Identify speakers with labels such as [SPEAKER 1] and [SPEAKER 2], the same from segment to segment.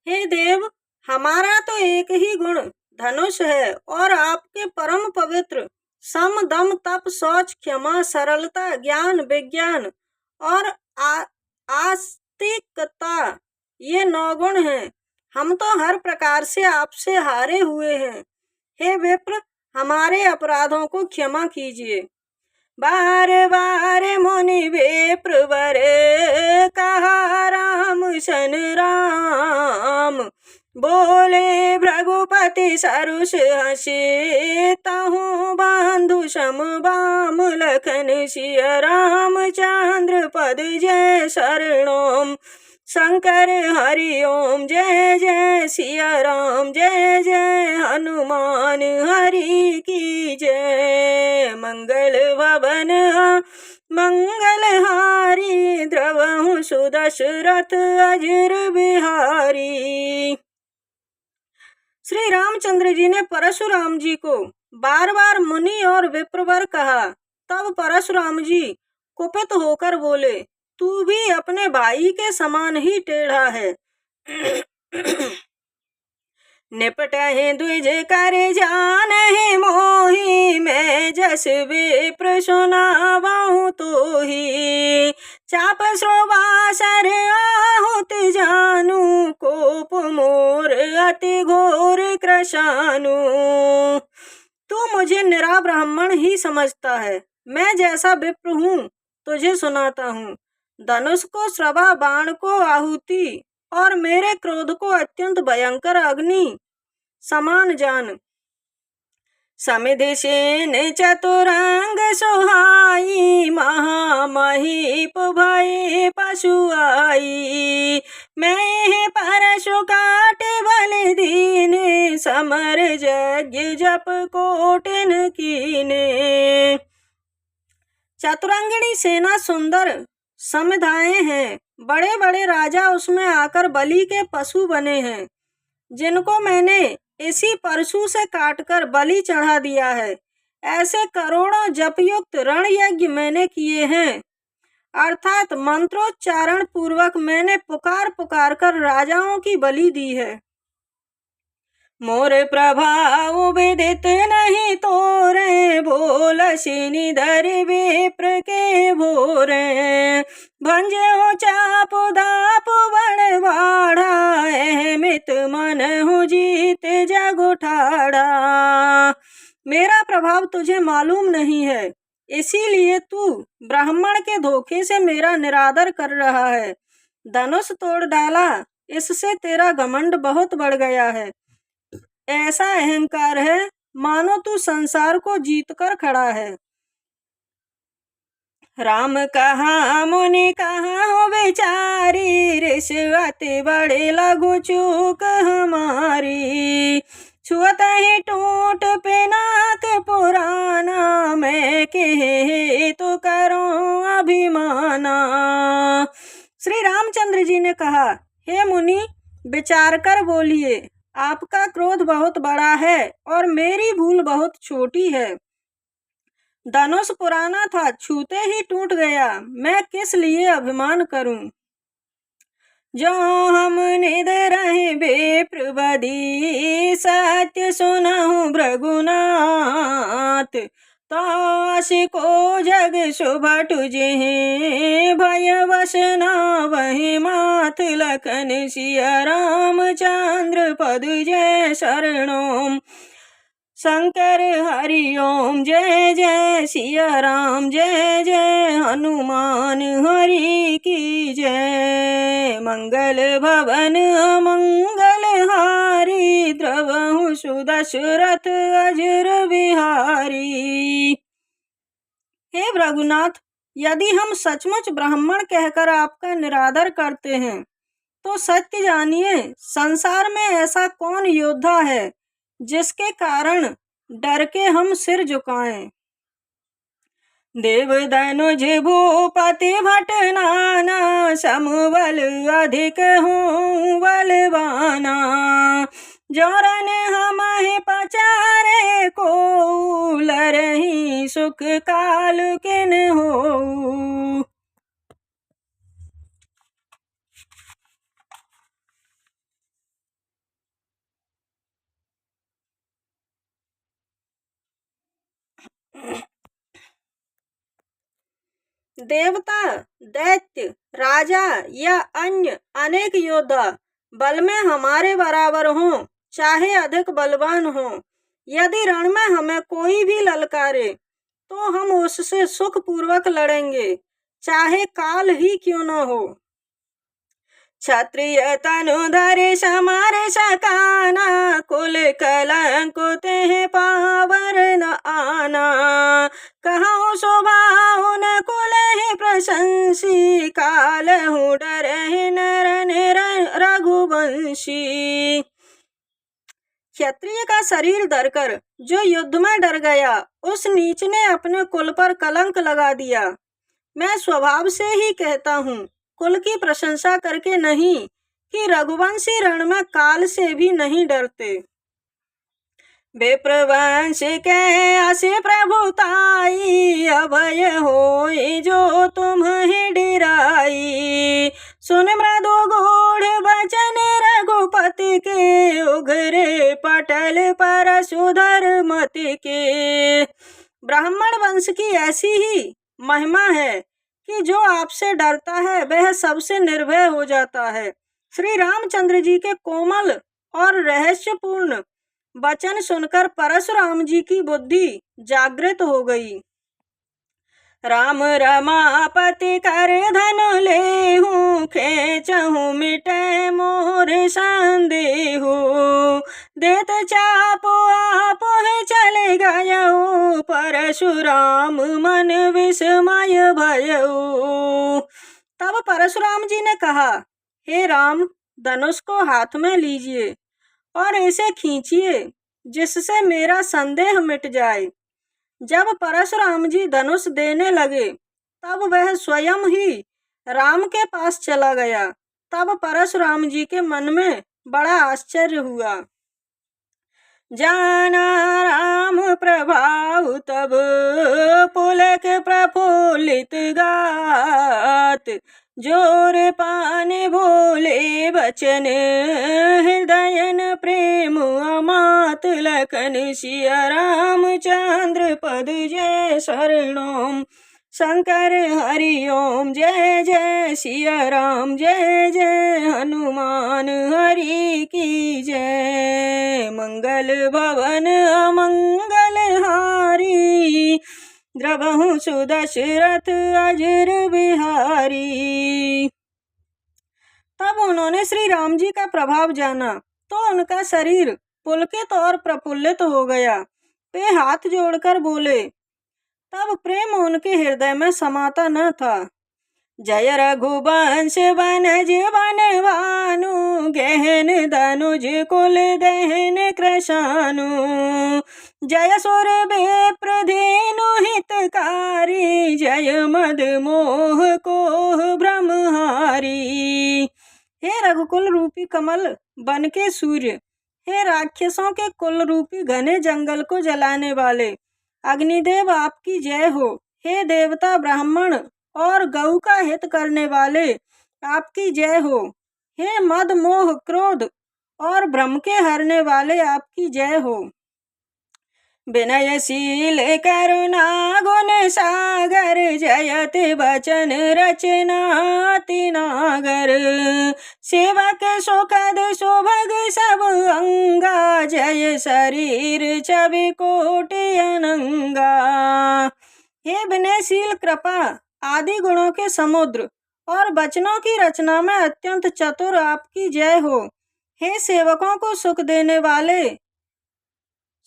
[SPEAKER 1] हे देव, हमारा तो एक ही गुण धनुष है और आपके परम पवित्र सम दम तप शौच क्षमा सरलता ज्ञान विज्ञान और आस्तिकता ये 9 गुण हैं। हम तो हर प्रकार से आपसे हारे हुए हैं। हे विप्र, हमारे अपराधों को क्षमा कीजिए। बार बार मुनि विप्र वर कहा राम सन राम। बोले भृगुपति सरुष हसे तहु बंधु सम बाम लखन सिय रामचंद्र पद जय शरणोम शंकर हरि ओम जय जय सिया राम जय जय हनुमान हरि की जय। मंगल भवन मंगलहारी द्रवहु सुदशरथ अजर बिहारी। श्री रामचंद्र जी ने परशुराम जी को बार बार मुनि और विप्रवर कहा। तब परशुराम जी कुपित होकर बोले, तू भी अपने भाई के समान ही टेढ़ा है। निपटहि द्विज कर जानहि मोहि मैं जस विप्र सुनावहु तोहि। चाप श्रोवासर आहुत जानू कोप मोर अति घोर कृशानु। तू मुझे निरा ब्राह्मण ही समझता है। मैं जैसा विप्र हूँ तुझे सुनाता हूँ। धनुष को श्रवा बाण को आहुति और मेरे क्रोध को अत्यंत भयंकर अग्नि समान जान। समिधि सेन चतुरंग सुहाई महामहीप भय पशु आई। मैं परशु काट बल दीने समर यज्ञ जप कोटिन कीने। चतुरंगिणी सेना सुंदर समिधाएं हैं। बड़े बड़े राजा उसमें आकर बलि के पशु बने हैं, जिनको मैंने इसी परशु से काटकर बलि चढ़ा दिया है। ऐसे करोड़ों जपयुक्त रण यज्ञ मैंने किए हैं, अर्थात मंत्रोच्चारण पूर्वक मैंने पुकार पुकार कर राजाओं की बलि दी है। मोर प्रभाव विदित नहीं तोरे बोलसी निधर विप्र के भोरे। भंजो चाप दाप बड़ बाढ़ा मित मन हूँ जीत जग उठाड़ा। मेरा प्रभाव तुझे मालूम नहीं है, इसीलिए तू ब्राह्मण के धोखे से मेरा निरादर कर रहा है। धनुष तोड़ डाला, इससे तेरा घमंड बहुत बढ़ गया है। ऐसा अहंकार है मानो तू संसार को जीत कर खड़ा है। राम कहा मुनि कहा हो बेचारी रिश्वत बड़े लघु चूक हमारी। छुअत ही टूट पिनाक पुराना मैं के तो करो अभिमाना। श्री रामचंद्र जी ने कहा, हे मुनि, विचार कर बोलिए। आपका क्रोध बहुत बड़ा है और मेरी भूल बहुत छोटी है। धनुष पुराना था, छूते ही टूट गया। मैं किस लिए अभिमान करूं। जो हम निध रहे विप्रवदी सत्य सुनहु भृगुनाथ। ताश को जग शुभ तुझे भय वसना वही माथ लखन सिया रामचंद्र पद जय शरणोम शंकर हरि ओम जय जय सिया राम जय जय हनुमान हरि की जय। मंगल भवन मंगल हारी द्रवहु सुदशरथ अजर बिहारी। हे भृगुनाथ, यदि हम सचमुच ब्राह्मण कहकर आपका निरादर करते हैं तो सत्य जानिए, संसार में ऐसा कौन योद्धा है जिसके कारण डर के हम सिर झुकाएं। देव धनुज भूपति भट नाना समबल अधिक हूँ बलवाना। जोरन हमारे पचारे को लरही सुख काल किन हो। देवता, दैत्य, राजा या अन्य अनेक योद्धा बल में हमारे बराबर हों, चाहे अधिक बलवान हों, यदि रण में हमें कोई भी ललकारे तो हम उससे सुखपूर्वक लड़ेंगे, चाहे काल ही क्यों न हो। क्षत्रिय तनुधरि समर सकाना, कुल कलंक तेह पावर न आना। कहूँ स्वभाव न कुल ही प्रशंसी, कालहु डरहि नर निर रघुवंशी। क्षत्रिय का शरीर धरकर जो युद्ध में डर गया, उस नीच ने अपने कुल पर कलंक लगा दिया। मैं स्वभाव से ही कहता हूँ, कुल की प्रशंसा करके नहीं, कि रघुवंशी रण में काल से भी नहीं डरते। विप्रवंश के असी प्रभुताई, अभय होई जो तुम्हें डिराई। सुन मृदु गूढ़ वचन रघुपति के, उघरे पटल परशुधर मति के। ब्राह्मण वंश की ऐसी ही महिमा है कि जो आपसे डरता है वह सबसे निर्भय हो जाता है। श्री रामचंद्र जी के कोमल और रहस्यपूर्ण वचन सुनकर परशुराम जी की बुद्धि जागृत हो गई। राम रमापति कर धनु लेहूं, खेचहूं मिटे मोर संदेहु। देत चाप आप चले गयऊ, परशुराम मन विस्मय भयऊ। तब परशुराम जी ने कहा, हे राम, धनुष को हाथ में लीजिए और इसे खींचिए, जिससे मेरा संदेह मिट जाए। जब परशुराम जी धनुष देने लगे, तब वह स्वयं ही राम के पास चला गया। तब परशुराम जी के मन में बड़ा आश्चर्य हुआ। जाना राम प्रभाव तब, पुलक प्रफुल्लित गात। जोर पाने बोले बचन, हृदयन प्रेम अमात लखन। सिया रामचंद्र पद जय शरणोम, शंकर हरि ओम। जय जय सिया राम, जय जय हनुमान हरि की जय। मंगल भवन अमंगल हारी, द्रवहु सुदशरथ अजर बिहारी। तब उन्होंने श्री राम जी का प्रभाव जाना तो उनका शरीर पुलकित और प्रफुल्लित हो गया। वे हाथ जोड़कर बोले, तब प्रेम उनके हृदय में समाता न था। जय रघुवंश वनज वनवानु, गहन धनुज कुल दहन कृशानु। जय सुर विप्र धेनु हितकारी, जय मद मोह कोह ब्रह्महारी। हे रघुकुल रूपी कमल बन के सूर्य, हे राक्षसों के कुल रूपी घने जंगल को जलाने वाले अग्निदेव, आपकी जय हो। हे देवता, ब्राह्मण और गौ का हित करने वाले, आपकी जय हो। हे मद मोह क्रोध और भ्रम के हरने वाले, आपकी जय हो। विनयशील करुणा गुण सागर, जयत वचन रचना अति नागर। सेवक सुखद सुभग सब अंगा, जय शरीर छवि कोटि अनंगा। हे विनयशील, कृपा आदि गुणों के समुद्र और वचनों की रचना में अत्यंत चतुर, आपकी जय हो। हे सेवकों को सुख देने वाले,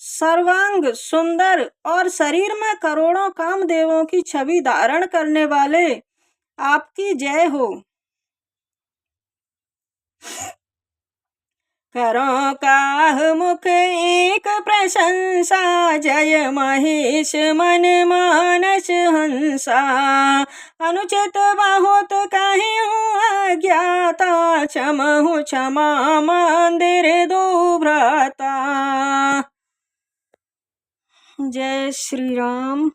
[SPEAKER 1] सर्वांग सुंदर और शरीर में करोड़ों कामदेवों की छवि धारण करने वाले, आपकी जय हो। करो काह मुख एक प्रशंसा, जय महेश मन मानस हंसा। अनुचित बहुत कहियूं अज्ञाता, क्षमहु क्षमा मंदिर दो भ्राता। जय श्री राम।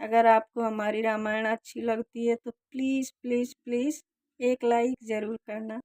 [SPEAKER 1] अगर आपको हमारी रामायण अच्छी लगती है तो प्लीज़ प्लीज़ प्लीज़ एक लाइक ज़रूर करना।